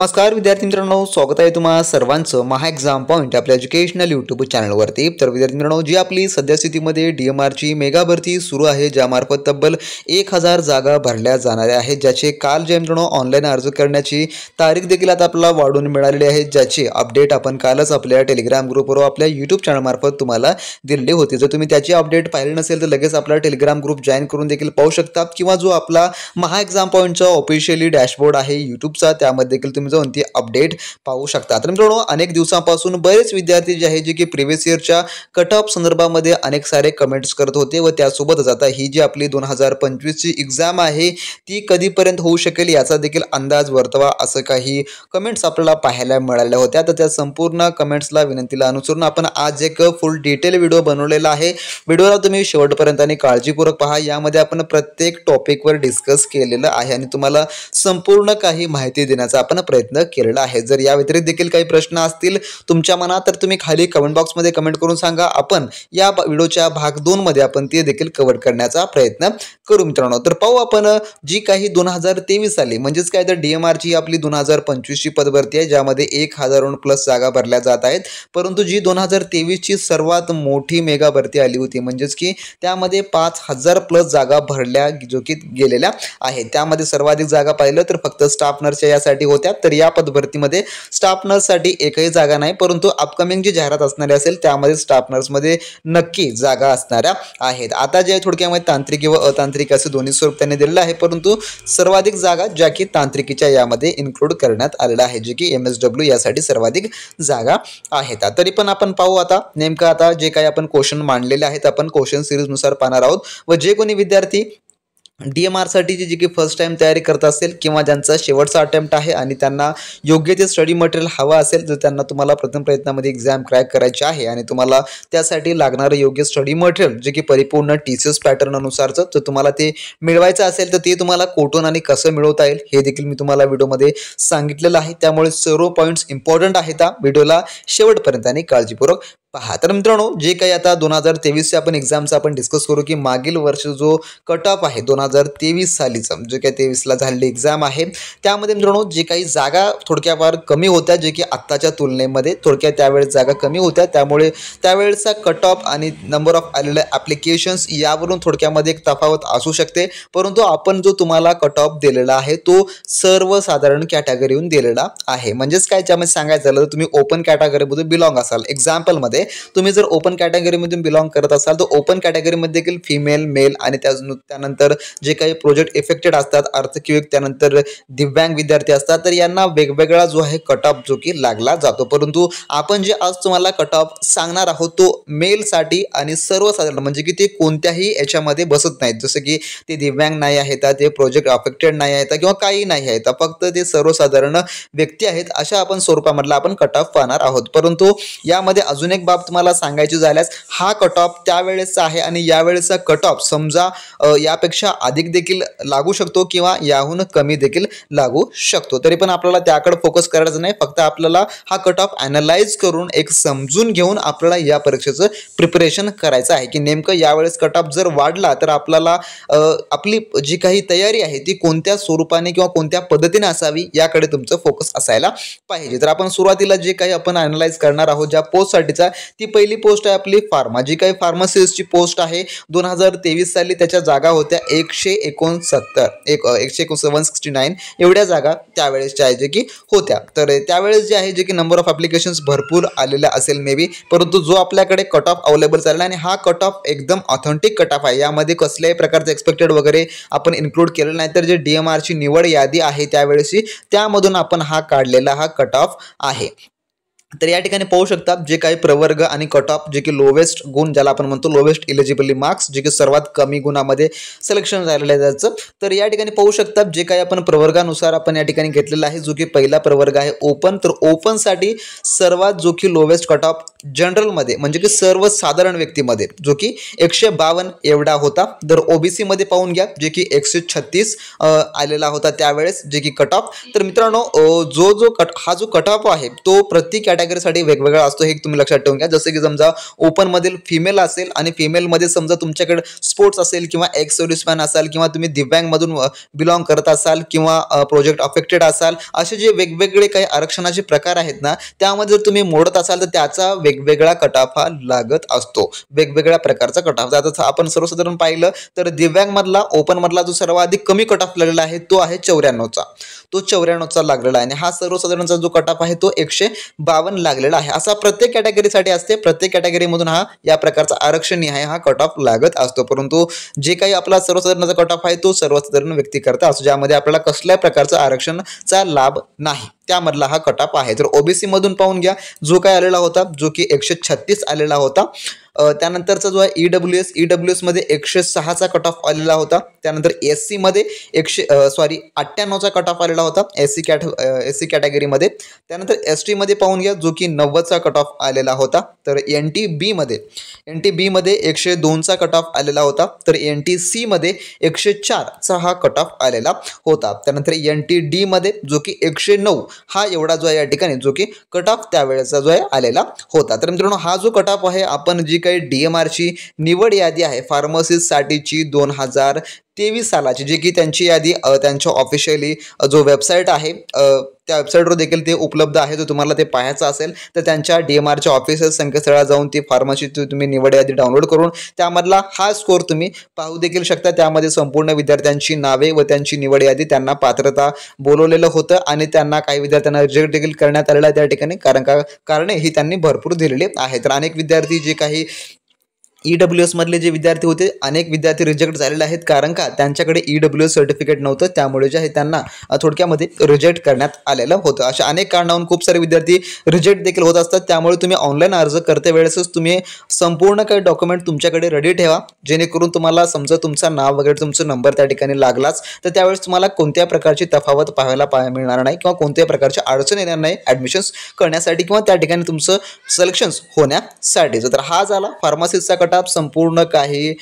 नमस्कार विद्यार्थी मित्रांनो, स्वागत आहे तुम्हा सर्वांचं महा एक्झाम पॉईंट आपल्या एज्युकेशनल यूट्यूब चॅनलवरती। तर विद्यार्थी मित्रांनो, जी आपली सद्यस्थितीमध्ये DMRची मेगा भरती सुरू आहे, ज्यामार्फत तब्बल 1000 जागा भरल्या जाणाऱ्या आहेत, ज्याचे काल जे मित्रांनो ऑनलाईन अर्ज करण्याची तारीख देखील आता आपल्याला वाढवून मिळालेली आहे, ज्याची अपडेट आपण कालच आपल्या टेलिग्राम ग्रुपवर आपल्या यूट्यूब चॅनलमार्फत तुम्हाला दिलेली होती। जर तुम्ही त्याची अपडेट पाहिली नसेल तर लगेच आपला टेलिग्राम ग्रुप जॉईन करून देखील पाहू शकता, किंवा जो आपला महा एक्झाम पॉईंटचा ऑफिशियली डॅशबोर्ड आहे यूट्यूबचा, त्यामध्ये देखील जाऊन ती अपडेट पाहू शकता। तर मित्रांनो, अनेक दिवसांपासून बरेच विद्यार्थी जे आहे जे की प्रीवियस इयरच्या कट ऑफ संदर्भामध्ये अनेक सारे कमेंट्स करत होते, व त्यासोबतच आता ही जी आपली 2025 ची एग्जाम आहे ती कधीपर्यंत होऊ शकेल याचा देखील अंदाज वर्तवा, असं काही कमेंट्स आपल्याला पाहायला मिळाल्या होत्या। तर त्या संपूर्ण कमेंट्सला विनंतीला अनुसरून आपण आज एक फुल डिटेल व्हिडिओ बनवलेला आहे। व्हिडिओला तुम्ही शेवटपर्यंत आणि काळजीपूर्वक पहा। यामध्ये आपण प्रत्येक टॉपिकवर डिस्कस केलेलं आहे आणि तुम्हाला संपूर्ण काही माहिती देण्याचा आपण प्रयत्न केलेला आहे। जर या व्यतिरिक्त देखील काही प्रश्न असतील तुमच्या मनात तर तुम्ही खाली कमेंट बॉक्समध्ये कमेंट करून सांगा। आपण या व्हिडिओच्या भाग 2 मध्ये आपण ते देखील कव्हर करण्याचा प्रयत्न करू मित्रांनो। तर पाहू आपण जी काही 2023 साली म्हणजेच काय तर DMRची आपली 2025 ची पदभरती आहे, ज्यामध्ये 1000 प्लस जागा भरल्या जात आहेत। परंतु जी 2023 ची सर्वात मोठी मेगा भरती आली होती, म्हणजेच की त्यामध्ये 5000 प्लस जागा भरल्या जो की गेलेल्या आहेत। त्यामध्ये सर्वाधिक जागा पाहिलं तर फक्त स्टाफ नर्सच्या यासाठी होत्या। तर या पदभरतीमध्ये स्टाफ नर्ससाठी एकही जागा नाही, परंतु अपकमिंग जी जाहिरात असणारी असेल त्यामध्ये स्टाफ नर्समध्ये नक्की जागा असणाऱ्या आहेत। आता जे थोडक्यामध्ये तांत्रिक व अतांत्रिक असे दोन्ही स्वरूप त्यांनी दिलेलं आहे, परंतु सर्वाधिक जागा ज्या की तांत्रिकीच्या यामध्ये इन्क्लूड करण्यात आलेल्या आहे, जे की MSW यासाठी सर्वाधिक जागा आहेत। तरी पण आपण पाहू आता नेमकं आता जे काही आपण क्वेश्चन मांडलेले आहेत आपण क्वेश्चन सिरीज नुसार पाहणार आहोत। व जे कोणी विद्यार्थी DMR साठी जी की फर्स्ट टाइम तयारी करत असेल किंवा ज्यांचा शेवटचा अटेम्प्ट आहे आणि त्यांना योग्य ते स्टडी मटेरियल हवं असेल, जर त्यांना तुम्हाला प्रथम प्रयत्नामध्ये एक्झाम क्रॅक करायची आहे आणि तुम्हाला त्यासाठी लागणारं योग्य स्टडी मटेरियल जे की परिपूर्ण TCS पॅटर्न अनुसारचं तर तुम्हाला ते मिळवायचं असेल तर ते तुम्हाला कुठून आणि कसं मिळवता येईल हे देखील मी तुम्हाला व्हिडिओमध्ये सांगितलेलं आहे। त्यामुळे सर्व पॉईंट्स इम्पॉर्टंट आहेत, व्हिडिओला शेवटपर्यंत आणि काळजीपूर्वक पहा। तर मित्रांनो, जे काही आता 2023 चे आपण एक्झामचा आपण डिस्कस करू की मागील वर्ष जो कट ऑफ आहे 2023 सालीचा जे काही 23 ला झालेली एक्झाम आहे, त्यामध्ये मित्रांनो जे काही जागा थोडक्यात कमी होत्या, जे की आत्ताच्या तुलनेमध्ये थोडक्यात त्यावेळेस जागा कमी होत्या, त्यामुळे त्यावेळेचा कट ऑफ आणि नंबर ऑफ आलेल्या ॲप्लिकेशन्स यावरून थोडक्यामध्ये एक तफावत असू शकते। परंतु आपण जो तुम्हाला कट ऑफ दिलेला आहे तो सर्वसाधारण कॅटेगरीहून दिलेला आहे। म्हणजेच काय, त्यामध्ये सांगायचं झालं तर तुम्ही ओपन कॅटेगरीमधून बिलॉंग असाल, एक्झाम्पलमध्ये तुम्ही जर ओपन कॅटेगरीमधून बिलॉंग करत असाल तर ओपन कॅटेगरीमध्ये देखील फिमेल मेल आणि त्यानंतर जे काही प्रोजेक्ट इफेक्टेड असतात, आर्थिक त्यानंतर दिव्यांग विद्यार्थी असतात, तर यांना वेगवेगळा जो आहे कट ऑफ जो की लागला जातो। परंतु आपण जे आज तुम्हाला कट ऑफ सांगणार आहोत तो मेलसाठी आणि सर्वसाधारण म्हणजे की ते कोणत्याही याच्यामध्ये बसत नाहीत, जसं की ते दिव्यांग नाही आहेत, ते प्रोजेक्ट अफेक्टेड नाही आहेत किंवा काही नाही आहेत, फक्त ते सर्वसाधारण व्यक्ती आहेत, अशा आपण स्वरूपामधला आपण कट ऑफ पाहणार आहोत। परंतु यामध्ये अजून एक बाब तुम्हाला सांगायची झाल्यास हा कट ऑफ त्यावेळेचा आहे आणि यावेळेचा कट ऑफ समजा यापेक्षा अधिक देखील लागू शकतो किंवा याहून कमी देखील लागू शकतो। तरी पण आपल्याला त्याकडे फोकस करायचं नाही, फक्त आपल्याला हा कट ऑफ ॲनालाइज करून एक समजून घेऊन आपल्याला या परीक्षेचं प्रिपरेशन करायचं आहे की नेमकं यावेळेस कट ऑफ जर वाढला तर आपल्याला आपली जी काही तयारी आहे ती कोणत्या स्वरूपाने किंवा कोणत्या पद्धतीने असावी याकडे तुमचं फोकस असायला पाहिजे। तर आपण सुरुवातीला जे काही आपण ॲनालाइज करणार आहोत ज्या पोस्टसाठीचा, ती पहिली पोस्ट आहे आपली फार्मा, जी काही फार्मासिस्टची पोस्ट आहे 2023 साली त्याच्या जागा होत्या 169 एवढ्या जागा त्यावेळेसच्या आहे जे की होत्या। तर त्यावेळेस जे आहे जे की नंबर ऑफ ॲप्लिकेशन्स भरपूर आलेल्या असेल मे बी, परंतु जो आपल्याकडे कट ऑफ अवेलेबल झाला आणि हा कट ऑफ एकदम ऑथेंटिक कट ऑफ आहे, यामध्ये कसल्याही प्रकारचं एक्सपेक्टेड वगैरे आपण इन्क्लूड केलं नाही, तर जे DMRची निवड यादी आहे त्यावेळेसची त्यामधून आपण हा काढलेला हा कट ऑफ आहे। तर या ठिकाणी पाहू शकता जे काही प्रवर्ग आणि कट ऑफ जे की लोवेस्ट गुण ज्याला आपण म्हणतो लोवेस्ट इलिजिबिलिटी मार्क्स, जे की सर्वात कमी गुणामध्ये सिलेक्शन झालेलं आहे त्याचं। तर या ठिकाणी पाहू शकता जे काही आपण प्रवर्गानुसार आपण या ठिकाणी घेतलेला आहे, जो की पहिला प्रवर्ग आहे ओपन, तर ओपनसाठी सर्वात जो की लोवेस्ट कट ऑफ जनरलमध्ये म्हणजे की सर्वसाधारण व्यक्तीमध्ये जो की 152 एवढा होता। तर OBC मध्ये पाहून घ्या जे की 136 आलेला होता त्यावेळेस जे की कट ऑफ। तर मित्रांनो, हा जो कट ऑफ आहे तो प्रति कॅटेगरीसाठी वेगवेगळा असतो हे तुम्ही लक्षात ठेवून घ्या. जसं की समजा ओपनमधील फिमेल असेल आणि फिमेलमध्ये समजा तुमच्याकडे स्पोर्ट्स असेल किंवा एक्स सर्व्हिसमॅन असाल किंवा तुम्ही दिव्यांगमधून बिलॉंग करत असाल किंवा प्रोजेक्ट अफेक्टेड असाल, असे जे वेगवेगळे काही आरक्षणाचे प्रकार आहेत ना, त्यामध्ये जर तुम्ही मोडत असाल तर त्याचा वेगवेगळा कट ऑफ हा लागत असतो, वेगवेगळ्या प्रकारचा कट ऑफ. आता आपण सर्वसाधारण पाहिलं तर दिव्यांगमधला ओपनमधला जो सर्वाधिक कमी कट ऑफ लागलेला आहे तो आहे 94चा. तो 94चा लागलेला आहे आणि हा सर्वसाधारणचा जो कट ऑफ आहे तो 152 लागलेला आहे. असा प्रत्येक कॅटेगरीसाठी असते. प्रत्येक कॅटेगरीमधून हा या प्रकारचा आरक्षण आहे हा कट ऑफ लागत असतो. परंतु जे काही आपला सर्वसाधारणचा कट ऑफ आहे तो सर्वसाधारण व्यक्ती करता असतो, ज्यामध्ये आपल्याला कसल्याही प्रकारचा आरक्षणचा लाभ नाही, त्यामधला हा कट ऑफ आहे. तर ओबीसी मधून पाहून घ्या जो काय आलेला होता, जो की 136 आलेला होता. त्यानंतरचा जो आहे ईडब्ल्यूएस मध्ये 106चा कट ऑफ आलेला होता. त्यानंतर एससी मध्ये 98चा कट ऑफ आलेला होता एससी कॅटेगरीमध्ये. त्यानंतर एसटी मध्ये पाहून घ्या जो की 90चा कट ऑफ आलेला होता. तर एनटीबी मध्ये 102चा कट ऑफ आलेला होता. तर एनटीसी मध्ये 104चा हा कट ऑफ आलेला होता. त्यानंतर एनटीडी मध्ये जो की 109 हा एवढा जो आहे या ठिकाणी जो की कट ऑफ त्यावेळेचा जो आहे आलेला होता. तर मित्रांनो हा जो कट ऑफ आहे, आपण जी काही डीएमआरची निवड यादी आहे फार्मसिस्टसाठीची 2023 सालाची, जी की त्यांची यादी त्यांच्या ऑफिशियली जो वेबसाईट आहे त्या वेबसाईटवर देखील ते उपलब्ध आहे. जर तुम्हाला ते पाहायचं असेल तर त्यांच्या डीएमआरच्या ऑफिशियल संकेतस्थळावर जाऊन ती फार्मसीची तुम्ही निवड यादी डाउनलोड करून त्यामधला हा स्कोर तुम्ही पाहू देखील शकता. त्यामध्ये संपूर्ण विद्यार्थ्यांची नावे व त्यांची निवड यादी, त्यांना पात्रता बोलवलेलं होतं आणि त्यांना काही विद्यार्थ्यांना रिजेक्ट देखील करण्यात आलेलं आहे त्या ठिकाणी, कारणे ही त्यांनी भरपूर दिलेली आहे. तर अनेक विद्यार्थी जे काही ईडब्ल्यूएस मधले जे विद्यार्थी होते, अनेक विद्यार्थी रिजेक्ट झालेले आहेत, कारण का त्यांच्याकडे ईडब्ल्यूएस सर्टिफिकेट नव्हतं, त्यामुळे जे आहे त्यांना थोडक्यामध्ये रिजेक्ट करण्यात आलेलं होतं. अशा अनेक कारणावरून खूप सारे विद्यार्थी रिजेक्ट देखील होत असतात. त्यामुळे तुम्ही ऑनलाईन अर्ज करते वेळेसच तुम्ही संपूर्ण काही डॉक्युमेंट तुमच्याकडे रेडी ठेवा, जेणेकरून तुम्हाला समजा तुमचं नाव वगैरे तुमचा नंबर त्या ठिकाणी लागलाच तर त्यावेळेस तुम्हाला कोणत्या प्रकारची तफावत पाहायला मिळणार नाही किंवा कोणत्याही प्रकारची अडचण येणार नाही ॲडमिशन्स करण्यासाठी किंवा त्या ठिकाणी तुमचं सिलेक्शन्स होण्यासाठी. तर हा झाला फार्मसिस्टचा कट ऑफ. संपूर्ण काही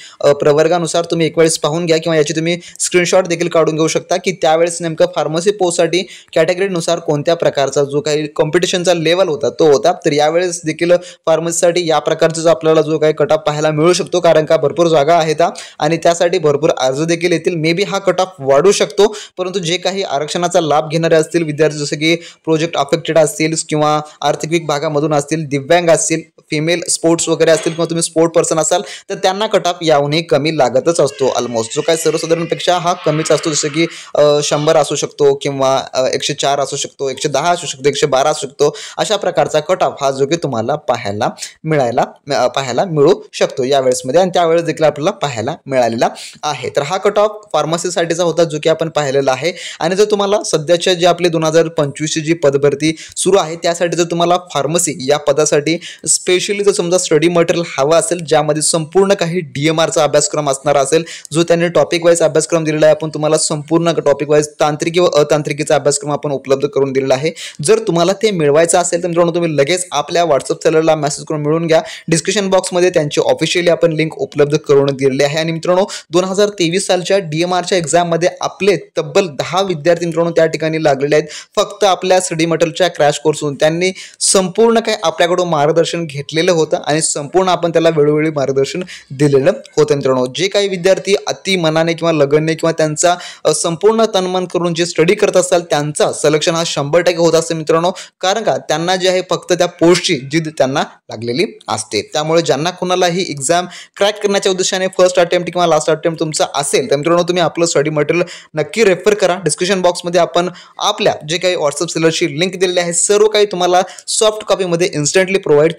प्रवर्गानुसार तुम्ही एक वेळेस पाहून घ्या किंवा याची तुम्ही स्क्रीनशॉट देखील काढून घेऊ शकता की त्यावेळेस नेमकं फार्मसी पोस्टसाठी कॅटेगरीनुसार कोणत्या प्रकारचा जो काही कॉम्पिटिशनचा लेवल होता तो होता. तर यावेळेस देखील फार्मसीसाठी या प्रकारचा आपल्याला जो काही कट ऑफ पाहायला मिळू शकतो, कारण का भरपूर जागा आहेत आणि त्यासाठी भरपूर अर्ज देखील येतील. मे बी हा कट ऑफ वाढू शकतो, परंतु जे काही आरक्षणाचा लाभ घेणारे असतील विद्यार्थी, जसे की प्रोजेक्ट अफेक्टेड असतील किंवा आर्थिक भागामधून असतील, दिव्यांग असतील, फिमेल स्पोर्ट्स वगैरे असतील किंवा तुम्ही स्पोर्ट पर्सन असाल तर त्यांना कट ऑफ याहूनही कमी लागतच असतो. ऑलमोस्ट जो काय सर्वसाधारणपेक्षा हा कमीच असतो. जसं की 100 असू शकतो किंवा 104 असू शकतो, 110 असू शकतो, 112 असू शकतो. अशा प्रकारचा कट ऑफ हा जो की तुम्हाला पाहायला मिळू शकतो यावेळेसमध्ये आणि त्यावेळेस देखील आपल्याला पाहायला मिळालेला आहे. तर हा कट ऑफ फार्मसीसाठीचा होता जो की आपण पाहिलेला आहे. आणि जर तुम्हाला सध्याच्या जे आपले 2025ची जी पदभरती सुरू आहे त्यासाठी जर तुम्हाला फार्मसी या पदासाठी स्पेशली जर समजा स्टडी मटेरियल हवा असेल, ज्यामध्ये संपूर्ण काही डीएमआरचा अभ्यासक्रम असणार असेल, जो त्यांनी टॉपिक वाईज अभ्यासक्रम दिलेला आहे, आपण तुम्हाला संपूर्ण टॉपिक वाईज तांत्रिक व अतांत्रिकीचा अभ्यासक्रम आपण उपलब्ध करून दिलेला आहे. जर तुम्हाला ते मिळवायचं असेल तर मित्रांनो तुम्ही लगेच आपल्या व्हॉट्सअप चॅनलला मेसेज करून मिळवून घ्या. डिस्क्रिप्शन बॉक्समध्ये त्यांची ऑफिशियली आपण लिंक उपलब्ध करून दिलेली आहे. आणि मित्रांनो 2023 सालच्या डीएमआरच्या एक्झाममध्ये आपले तब्बल 10 विद्यार्थी मित्रांनो त्या ठिकाणी लागलेले आहेत. फक्त आपल्या स्टडी मटेरियलच्या क्रॅश कोर्सहून त्यांनी संपूर्ण काही आपल्याकडून मार्गदर्शन घेतलेलं होतं आणि संपूर्ण आपण त्याला वेळोवेळी मार्गदर्शन दिलेलं होतं. मित्रांनो जे काही विद्यार्थी अति मनाने किंवा लगनने किंवा त्यांचा संपूर्ण तनमन करून जे स्टडी करत असाल त्यांचा सिलेक्शन हा 100% होत असते मित्रांनो, कारण का त्यांना जे आहे फक्त त्या पोस्टची जिद्द त्यांना लागलेली असते. त्यामुळे ज्यांना कुणाला ही एक्झाम क्रॅक करण्याच्या उद्देशाने फर्स्ट अटेम्प्ट किंवा लास्ट अटेम्प्ट तुमचा असेल तर मित्रांनो तुम्ही आपलं स्टडी मटेरियल नक्की रेफर करा. डिस्क्रिप्शन बॉक्समध्ये आपण आपल्या जे काही व्हॉट्सअप सेलरची लिंक दिलेली आहे, सर्व काही तुम्हाला सॉफ्ट कॉपीमध्ये इन्स्टंटली प्रोव्हाइड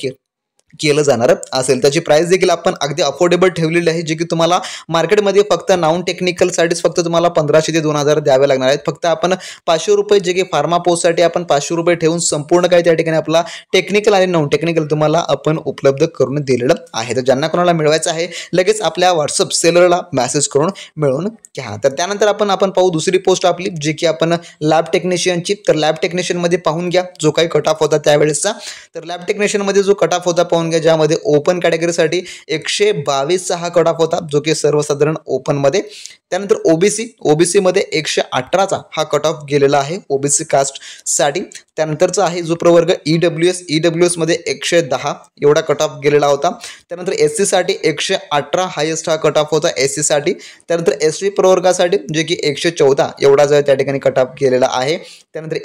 केलं जाणार असेल. त्याची प्राइस देखील आपण अगदी अफोर्डेबल ठेवलेली आहे, जे की तुम्हाला मार्केटमध्ये फक्त नॉन टेक्निकलसाठीच फक्त तुम्हाला 1500 ते 2000 द्यावे लागणार आहेत. फक्त आपण 500 रुपये जे की फार्मा पोस्टसाठी आपण 500 रुपये ठेवून संपूर्ण काही त्या ठिकाणी आपला टेक्निकल आणि नॉन टेक्निकल तुम्हाला आपण उपलब्ध करून दिलेलं आहे. तर ज्यांना कोणाला मिळवायचं आहे लगेच आपल्या व्हॉट्सअप सेलरला मेसेज करून मिळवून घ्या. तर त्यानंतर आपण पाहू दुसरी पोस्ट आपली, जे की आपण लॅब टेक्निशियनची. तर लॅब टेक्निशियनमध्ये पाहून घ्या जो काही कट ऑफ होता त्यावेळेसचा. तर लॅब टेक्निशियनमध्ये जो कट ऑफ होता पाहून घ्या, ज्यामध्ये ओपन कॅटेगरीसाठी 122 हा कट ऑफ होता जो की सर्वसाधारण ओपन मध्ये. त्यानंतर ओबीसी मध्ये 118चा हा कट ऑफ गेलेला आहे ओबीसी कास्ट साठी. त्यानंतरचा आहे जो प्रवर्ग EWS मध्ये 110 एवढा कट ऑफ गेलेला होता। त्यानंतर SC साठी 118 हायेस्ट हा कट ऑफ होता SC साठी। त्यानंतर ST प्रवर्गासाठी जे की 114 एवढा जो त्या ठिकाणी कट ऑफ गेलेला आहे। त्यानंतर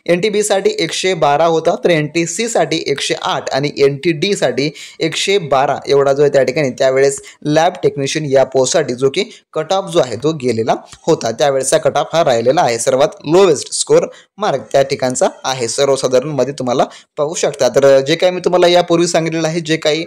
NTB साठी 112 होता, तर NTC साठी 108 आणि NTD साठी 112 एवढा जो त्या ठिकाणी त्यावेळेस लॅब टेक्निशियन या पोस्टसाठी जो की कट ऑफ जो आहे तो गेलेला होता। त्यावेळेसचा कट ऑफ हा राहिलेला आहे, सर्वात लोवेस्ट स्कोर मार्क त्या ठिकाणचा आहे सर्वसाधारण मध्ये तुम्हाला पाहू शकता। तर जे काही मी तुम्हाला यापूर्वी सांगितलेलं आहे, जे काही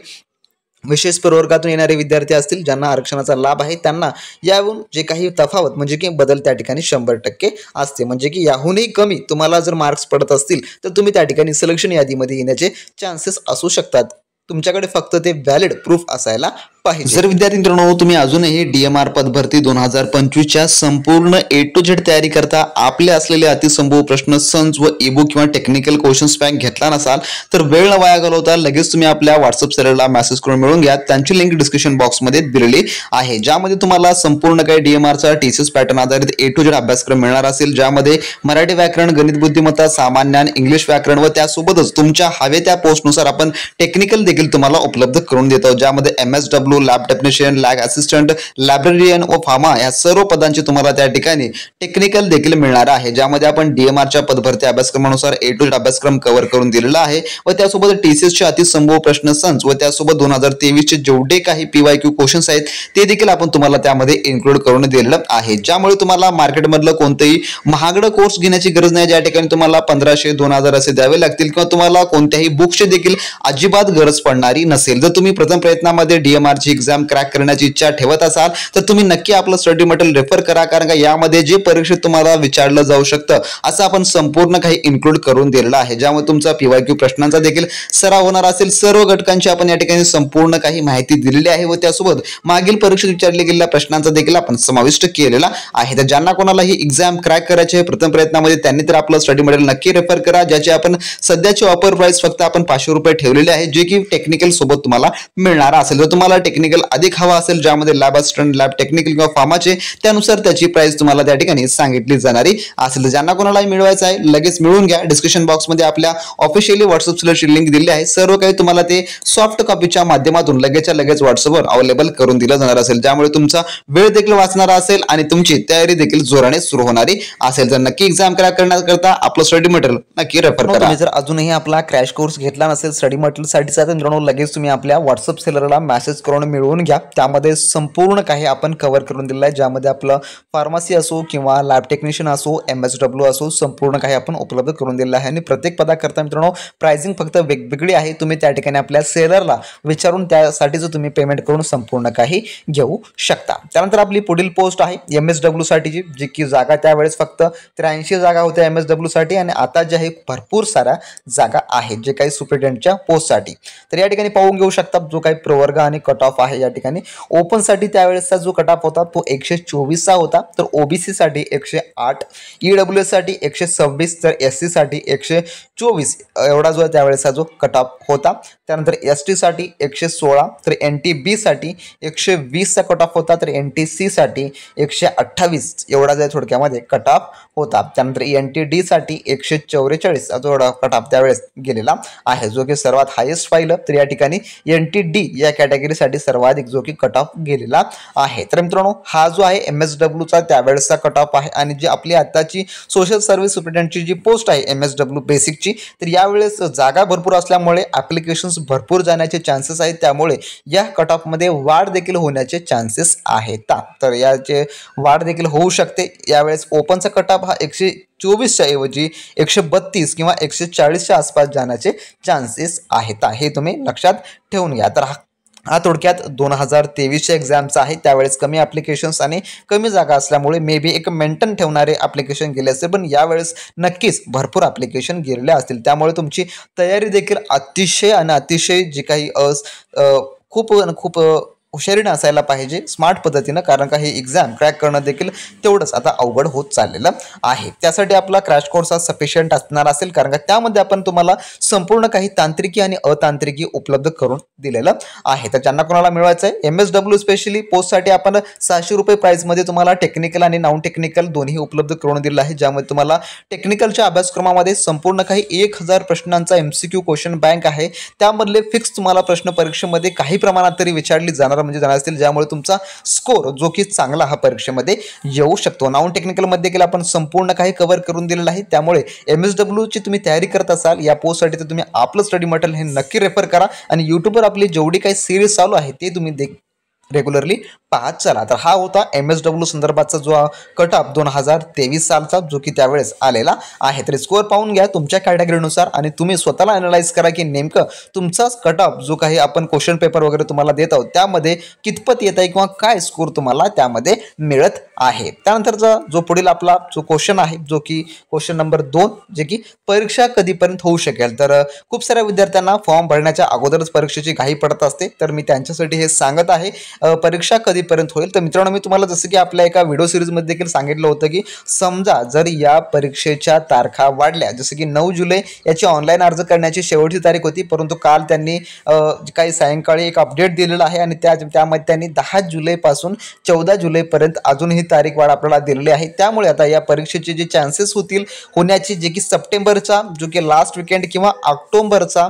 विशेष प्रवर्गातून येणारे विद्यार्थी असतील ज्यांना आरक्षणाचा लाभ आहे त्यांना याहून जे काही तफावत म्हणजे की बदल त्या ठिकाणी 100% असते, म्हणजे की याहूनही कमी तुम्हाला जर मार्क्स पडत असतील तर तुम्ही त्या ठिकाणी सिलेक्शन यादीमध्ये येण्याचे चान्सेस असू शकतात। तुमच्याकडे फक्त ते व्हॅलिड प्रूफ असायला पाहिजे। जर विद्यार्थी मित्रांनो तुम्ही अजूनही DMR पदभरती 2025च्या संपूर्ण A to Z तयारी करता आपले असलेले अतिसंभव प्रश्न संच व ईबुक किंवा टेक्निकल क्वेश्चन्स पॅक घेतला नसाल तर वेळ न वाया घालवता लगेच तुम्ही आपल्या व्हॉट्सअप चॅनलला मेसेज करून मिळवून घ्या। त्यांची लिंक डिस्क्रिप्शन बॉक्समध्ये दिलेली आहे, ज्यामध्ये तुम्हाला संपूर्ण काही DMRचा TCS पॅटर्न आधारित A to Z अभ्यासक्रम मिळणार असेल, ज्यामध्ये मराठी व्याकरण, गणित बुद्धिमत्ता, सामान्य ज्ञान, इंग्लिश व्याकरण व त्यासोबतच तुमच्या हवे त्या पोस्टनुसार आपण टेक्निकल देखील तुम्हाला उपलब्ध करून देतो, ज्यामध्ये MSW lab technician, lab assistant, librarian व फार्मा या सर्व पदांची तुम्हाला त्या ठिकाणी टेक्निकल देखील मिळणार आहे, ज्यामध्ये आपण DMRच्या पदभरती अभ्यासक्रमानुसार A to Z अभ्यासक्रम कव्हर करून दिलेला आहे व त्यासोबत TCSचे अतिसंभव प्रश्न संच व त्यासोबत 2023चे जेवढे काही PYQ क्वेश्चन्स आहेत ते देखील आपण तुम्हाला त्यामध्ये इन्क्लूड करून दिलेलं आहे, ज्यामुळे तुम्हाला मार्केटमधलं कोणतेही महागडं कोर्स घेण्याची गरज नाही, ज्या ठिकाणी तुम्हाला 1500 2000 असे द्यावे लागतील किंवा तुम्हाला कोणत्याही बुक्सची देखील अजिबात गरज पडणारी नसेल। जर तुम्ही प्रथम प्रयत्नामध्ये DMRची एक्झाम क्रॅक करण्याची इच्छा ठेवत असाल तर तुम्ही नक्की आपलं स्टडी मटेरियल रेफर करा, कारण का यामध्ये जे परीक्षेत तुम्हाला विचारलं जाऊ शकतं असं आपण संपूर्ण काही इन्क्लूड करून दिलेलं आहे, ज्यामुळे तुमचा PYQ प्रश्नांचा देखील सराव होणार असेल। सर्व घटकांची आपण या ठिकाणी संपूर्ण काही माहिती दिलेली आहे व त्यासोबत मागील परीक्षेत विचारले गेलेल्या प्रश्नांचा देखील आपण समाविष्ट केलेला आहे। तर ज्यांना कोणाला ही एक्झाम क्रॅक करायची आहे प्रथम प्रयत्नामध्ये त्यांनी तर आपलं स्टडी मटेरियल नक्की रेफर करा, ज्याची आपण सध्याची ऑफर प्राइस फक्त आपण 500 रुपये ठेवलेले आहे, जे की टेक्निकल सोबत तुम्हाला मिळणार असेल। जर तुम्हाला टेक्निकल अधिक हवा असेल, ज्यामध्ये लॅब असिस्टंट, लॅब टेक्निकल किंवा फार्माचे, त्यानुसार त्याची प्राइस तुम्हाला त्या ठिकाणी सांगितली जाणारी असेल। तर ज्यांना कोणाला मिळवायचं आहे लगेच मिळवून घ्या। डिस्क्रिप्शन बॉक्समध्ये आपल्या ऑफिशियली व्हॉट्सअप चॅनलची लिंक दिली आहे, सर्व काही तुम्हाला ते सॉफ्ट कॉपीच्या माध्यमातून लगेचच्या लगेच व्हॉट्सअपवर अवेलेबल करून दिलं जाणार असेल, ज्यामुळे तुमचा वेळ देखील वाचणार असेल आणि तुमची तयारी देखील जोराने सुरू होणारी असेल। तर नक्की एक्झाम क्रॅक करण्याकरता आपलं स्टडी मटेरियल नक्की रेफर करा। तुम्ही जर अजूनही आपला क्रॅश कोर्स घेतला नसेल स्टडी मटेरियल साठीचा तर मित्रांनो लगेच तुम्ही आपल्या व्हॉट्सअप चॅनलला मेसेज करून मिळवून घ्या। त्यामध्ये संपूर्ण काही आपण कव्हर करून दिलेलं आहे, ज्यामध्ये आपलं फार्मसी असो किंवा लॅब टेक्निशियन असो, MSW असो, संपूर्ण काही आपण उपलब्ध करून दिलेलं आहे आणि प्रत्येक पदाकरता मित्रांनो प्राइसिंग फक्त वेगवेगळी आहे। तुम्ही त्या ठिकाणी आपल्या सेलरला विचारून त्यासाठीचं तुम्ही पेमेंट करून संपूर्ण काही घेऊ शकता। त्यानंतर आपली पुढील पोस्ट आहे MSW साठीची, जी की जागा त्यावेळेस फक्त 83 जागा होत्या MSW साठी आणि आता जे आहे भरपूर साऱ्या जागा आहेत जे काही सुपरिटेंडेंटच्या पोस्टसाठी। तर या ठिकाणी पाहून घेऊ शकता जो काही प्रवर्ग आणि कट ऑफ आहे, या ठिकाणी ओपन साठी त्यावेळेसचा जो कट ऑफ होता तो 124 चा होता, तर OBC साठी 108, EWS साठी 126, तर SC साठी 124 एवढा जो त्यावेळेसचा जो कट ऑफ होता। त्यानंतर ST साठी 116, तर NTB साठी 120 चा कट ऑफ होता, तर NTC साठी 128 एवढा जो थोडक्यामध्ये कट ऑफ होता। त्यानंतर NTD साठी 144 जो कट ऑफ त्यावेळेस गेलेला आहे, जो की सर्वात हायेस्ट पाहिलं तर या ठिकाणी NTD या कॅटेगरीसाठी सर्वाधिक जो की कट ऑफ गेलेला आहे। तर मित्रांनो हा जो आहे MSW चा त्यावेळेसचा कट ऑफ आहे आणि जी आपली आताची सोशल सर्व्हिस सुपरिटेंडेंटची जी पोस्ट आहे MSW बेसिकची, तर यावेळेस जागा भरपूर असल्यामुळे ॲप्लिकेशन्स भरपूर जाण्याचे चान्सेस आहेत, त्यामुळे या कट ऑफमध्ये वाढ देखील होण्याचे चान्सेस आहेत। तर याचे वाढ देखील होऊ शकते। यावेळेस ओपनचा कट ऑफ हा 124च्या ऐवजी 132 किंवा 140च्या आसपास जाण्याचे चान्सेस आहेत, हे तुम्ही लक्षात ठेवून घ्या। तर हा थोडक्यात 2023च्या एक्झामचा आहे, त्यावेळेस कमी ॲप्लिकेशन्स आणि कमी जागा असल्यामुळे मे बी एक मेंटेन ठेवणारे ॲप्लिकेशन गेले असते, पण यावेळेस नक्कीच भरपूर ॲप्लिकेशन गेलेले असतील, त्यामुळे तुमची तयारी देखील अतिशय आणि अतिशय जी काही खूप हुशारीनं असायला पाहिजे, स्मार्ट पद्धतीनं, कारण का हे एक्झाम क्रॅक करणं देखील तेवढंच आता अवघड होत चाललेलं आहे. त्यासाठी आपला क्रॅश कोर्स हा सफिशियंट असणार असेल, कारण का त्यामध्ये आपण तुम्हाला संपूर्ण काही तांत्रिकी आणि अतांत्रिकी उपलब्ध करून दिलेलं आहे. तर ज्यांना कोणाला मिळवायचं आहे MSW स्पेशली पोस्टसाठी आपण 600 रुपये प्राईजमध्ये तुम्हाला टेक्निकल आणि नॉन टेक्निकल दोन्ही उपलब्ध करून दिलेलं आहे, ज्यामध्ये तुम्हाला टेक्निकलच्या अभ्यासक्रमामध्ये संपूर्ण काही 1000 प्रश्नांचा MCQ क्वेश्चन बँक आहे. त्यामधले फिक्स तुम्हाला प्रश्न परीक्षेमध्ये काही प्रमाणात तरी विचारली जाणार म्हणजे जाणार असतील, ज्यामुळे तुमचा स्कोर जो की चांगला हा परीक्षेमध्ये येऊ शकतो. नॉन टेक्निकलमध्ये देखील आपण संपूर्ण काही कव्हर करून दिलेलं आहे. त्यामुळे MSW ची तुम्ही तयारी करत असाल या पोस्टसाठी तर तुम्ही आपलं स्टडी मटेरियल हे नक्की रेफर करा आणि यूट्यूबवर आपली जेवढी काही सिरीज चालू आहे ते तुम्ही रेग्युलरली पाहत चला. तर हा होता MSW संदर्भाचा जो कट ऑफ 2023 सालचा, जो की त्यावेळेस आलेला आहे. तर स्कोअर पाहून घ्या तुमच्या कॅटेगरीनुसार आणि तुम्ही स्वतःला अनालाइज करा की नेमकं तुमचाच कट ऑफ जो काही आपण क्वेश्चन पेपर वगैरे तुम्हाला देत आहोत त्यामध्ये कितपत येत आहे किंवा काय स्कोर तुम्हाला त्यामध्ये मिळत आहे. त्यानंतरचा जो पुढील आपला जो क्वेश्चन आहे, जो की क्वेश्चन नंबर 2, जे की परीक्षा कधीपर्यंत होऊ शकेल. तर खूप साऱ्या विद्यार्थ्यांना फॉर्म भरण्याच्या अगोदरच परीक्षेची घाई पडत असते, तर मी त्यांच्यासाठी हे सांगत आहे परीक्षा कधीपर्यंत होईल. तर मित्रांनो, मी तुम्हाला जसं की आपल्या एका व्हिडिओ सिरीजमध्ये देखील सांगितलं होतं की समजा जर या परीक्षेच्या तारखा वाढल्या, जसं की 9 जुलै याची ऑनलाईन अर्ज करण्याची शेवटची तारीख होती, परंतु काल त्यांनी काही सायंकाळी एक अपडेट दिलेला आहे आणि त्यामध्ये त्यांनी 10 जुलैपासून 14 जुलैपर्यंत अजून ही तारीख वाढ आपल्याला दिलेली आहे. त्यामुळे आता या परीक्षेचे जे चान्सेस होतील होण्याची, जे की सप्टेंबरचा जो की लास्ट वीकेंड किंवा ऑक्टोबरचा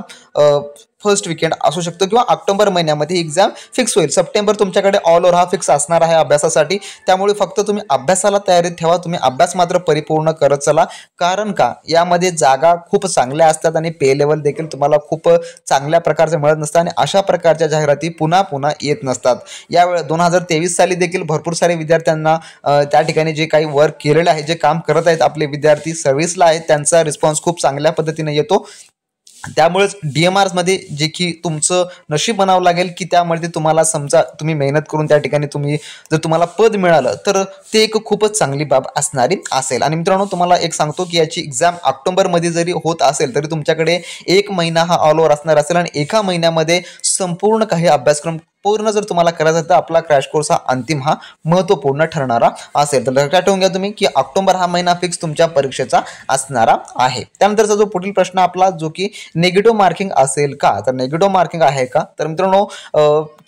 फर्स्ट वीकेंड असू शकतो किंवा ऑक्टोबर महिन्यामध्ये एक्झाम फिक्स होईल. सप्टेंबर तुमच्याकडे ऑल ओव्हर हा फिक्स असणार आहे अभ्यासासाठी. त्यामुळे फक्त तुम्ही अभ्यासाला तयारीत ठेवा, तुम्ही अभ्यास मात्र परिपूर्ण करत चला, कारण का यामध्ये जागा खूप चांगल्या असतात आणि पे लेवल देखील तुम्हाला खूप चांगल्या प्रकारचे मिळत नसतात आणि अशा प्रकारच्या जाहिराती पुन्हा पुन्हा येत नसतात. यावेळी 2023 साली देखील भरपूर सारे विद्यार्थ्यांना त्या ठिकाणी जे काही वर्क केलेलं आहे, जे काम करत आहेत आपले विद्यार्थी सर्व्हिसला आहेत, त्यांचा रिस्पॉन्स खूप चांगल्या पद्धतीने येतो. त्यामुळेच DMRमध्ये जे की तुमचं नशीब बनावं लागेल की त्यामध्ये तुम्हाला समजा तुम्ही मेहनत करून त्या ठिकाणी जर तुम्हाला पद मिळालं तर ते एक खूपच चांगली बाब असणारी असेल. आणि मित्रांनो, तुम्हाला एक सांगतो की याची एक्झाम ऑक्टोबरमध्ये जरी होत असेल तरी तुमच्याकडे 1 महिना हा ऑल ओव्हर असणार असेल आणि एका महिन्यामध्ये संपूर्ण काही अभ्यासक्रम पूर्ण जर तुम्हाला करायचं तर आपला क्रॅश कोर्स हा अंतिम हा महत्त्वपूर्ण ठरणारा असेल. तर लक्षात ठेवून घ्या तुम्ही की ऑक्टोबर हा महिना फिक्स तुमच्या परीक्षेचा असणारा आहे. त्यानंतरचा जो पुढील प्रश्न आपला, जो की नेगेटिव्ह मार्किंग असेल का, तर नेगेटिव्ह मार्किंग आहे का. तर मित्रांनो,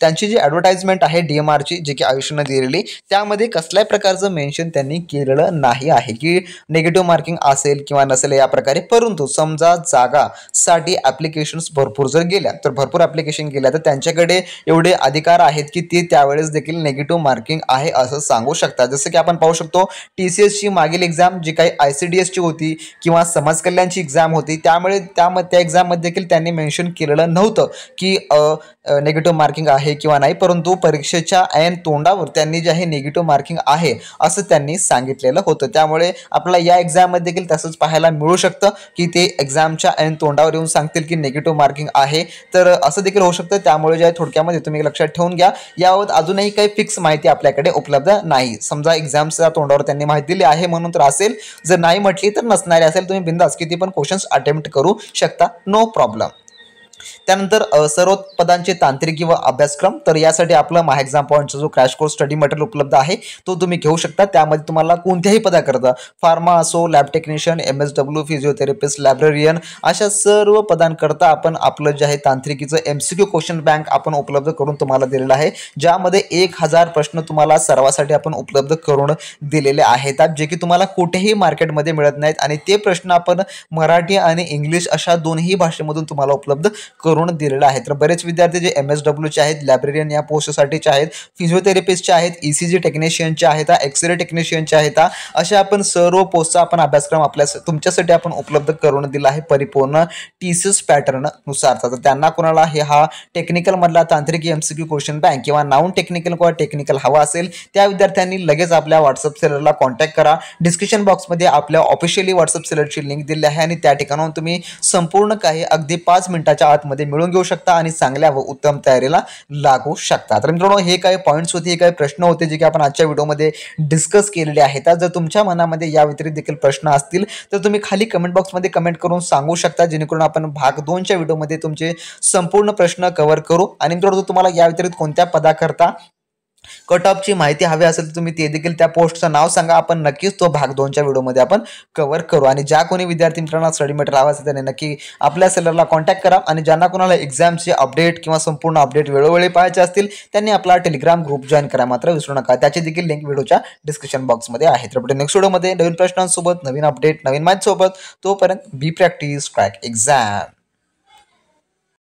त्यांची जी ॲडव्हर्टाइजमेंट आहे DMRची, जे की आयुष्यानं दिलेली, त्यामध्ये कसल्याही प्रकारचं मेन्शन त्यांनी केलेलं नाही आहे की नेगेटिव्ह मार्किंग असेल किंवा नसेल या प्रकारे. परंतु समजा जागासाठी ॲप्लिकेशन्स भरपूर जर गेल्या, तर भरपूर ॲप्लिकेशन गेल्या तर त्यांच्याकडे एवढे अधिकार आहेत की ते त्यावेळेस देखील नेगेटिव्ह मार्किंग आहे असं सांगू शकतात. जसं की आपण पाहू शकतो TCSची मागील एक्झाम जी काही ICDSची होती किंवा समाज कल्याणची एक्झाम होती, त्यामुळे त्या एक्झाममध्ये देखील त्यांनी मेन्शन केलेलं नव्हतं की नेगेटिव्ह मार्किंग आहे किंवा नाही, परंतु परीक्षेच्या ऐन तोंडावर त्यांनी जे आहे नेगेटिव्ह मार्किंग आहे असं त्यांनी सांगितलेलं होतं. त्यामुळे आपल्याला या एक्झाममध्ये देखील तसंच पाहायला मिळू शकतं की ते एक्झामच्या ऐन तोंडावर येऊन सांगतील की नेगेटिव्ह मार्किंग आहे, तर असं देखील होऊ शकतं. त्यामुळे जे थोडक्यामध्ये तुम्ही लक्षात ठेवून घ्या, याबाबत अजूनही काही फिक्स माहिती आपल्याकडे उपलब्ध नाही. समजा एक्झामच्या तोंडावर त्यांनी माहिती दिली आहे म्हणून तर असेल, जर नाही म्हटली तर नसणारी असेल, तुम्ही बिंदास किती पण क्वेश्चन्स अटेम्प्ट करू शकता, नो प्रॉब्लेम. त्यानंतर सर्व पदांचे तांत्रिकी व अभ्यासक्रम, तर यासाठी आपलं माय एक्झाम पॉईंटचा जो क्रॅश कोर्स स्टडी मटेरियल उपलब्ध आहे तो तुम्ही घेऊ शकता. त्यामध्ये तुम्हाला कोणत्याही पदाकरता, फार्मा असो, lab technician, MSW, physiotherapist, librarian, अशा सर्व पदांकरता आपण आपलं जे आहे तांत्रिकीचं MCQ क्वेश्चन बँक आपण उपलब्ध करून तुम्हाला दिलेलं आहे, ज्यामध्ये 1000 प्रश्न तुम्हाला सर्वासाठी आपण उपलब्ध करून दिलेले आहेत, जे की तुम्हाला कुठेही मार्केटमध्ये मिळत नाहीत आणि ते प्रश्न आपण मराठी आणि इंग्लिश अशा दोन्ही भाषेमधून तुम्हाला उपलब्ध करून दिलेलं आहे. तर बरेच विद्यार्थी जे MSWचे आहेत, लायब्ररियन या पोस्टसाठीचे आहेत, फिजिओथेरपिस्टचे आहेत, ECG टेक्निशियनचे आहेत, एक्सरे टेक्निशियनचे आहेत, अशा आपण सर्व पोस्टचा आपण अभ्यासक्रम तुमच्यासाठी आपण उपलब्ध करून दिला आहे परिपूर्ण TCS पॅटर्न नुसार. तर त्यांना कोणाला हा टेक्निकल मधला तांत्रिकी MCQ क्वेश्चन बँक किंवा नॉन टेक्निकल किंवा टेक्निकल हवा असेल, त्या विद्यार्थ्यांनी लगेच आपल्या व्हॉट्सअप सेलरला कॉन्टॅक्ट करा. डिस्क्रिप्शन बॉक्समध्ये आपल्या ऑफिशियली व्हॉट्सअप सेलरची लिंक दिली आहे आणि त्या ठिकाणाहून तुम्ही संपूर्ण काही अगदी 5 मिनिटाच्या आत आतमध्ये मिळवून घेऊ शकता आणि चांगल्या व उत्तम तयारीला लागू शकता. तर मित्रांनो हे काही पॉईंट्स होते, हे काही प्रश्न होते जे की आपण आजच्या व्हिडिओमध्ये डिस्कस केलेले आहेत. जर तुमच्या मनामध्ये या व्यतिरिक्त देखील प्रश्न असतील तर तुम्ही खाली कमेंट बॉक्समध्ये कमेंट करून सांगू शकता, जेणेकरून आपण भाग 2च्या व्हिडिओमध्ये तुमचे संपूर्ण प्रश्न कव्हर करू. आणि मित्रांनो तुम्हाला या व्यतिरिक्त कोणत्या पदाकरता कट ऑफची माहिती हवी असेल तर तुम्ही ते देखील त्या पोस्टचं नाव सांगा, आपण नक्कीच तो भाग 2च्या व्हिडिओमध्ये आपण कव्हर करू. आणि ज्या कोणी विद्यार्थी मित्रांना स्टडी मटेरियल हवं असेल त्यांनी नक्की आपल्या सेलरला कॉन्टॅक्ट करा. आणि ज्यांना कोणाला एक्झामचे अपडेट किंवा संपूर्ण अपडेट वेळोवेळी पाहायचे असतील त्यांनी आपला टेलिग्राम ग्रुप जॉईन करा मात्र विसरू नका. त्याची देखील लिंक व्हिडिओच्या डिस्क्रिप्शन बॉक्समध्ये आहे. तर पुढे नेक्स्ट व्हिडिओमध्ये नवीन प्रश्नांसोबत, नवीन अपडेट, नवीन माहितीसोबत, तोपर्यंत बी प्रॅक्टिस क्रॅक एक्झाम.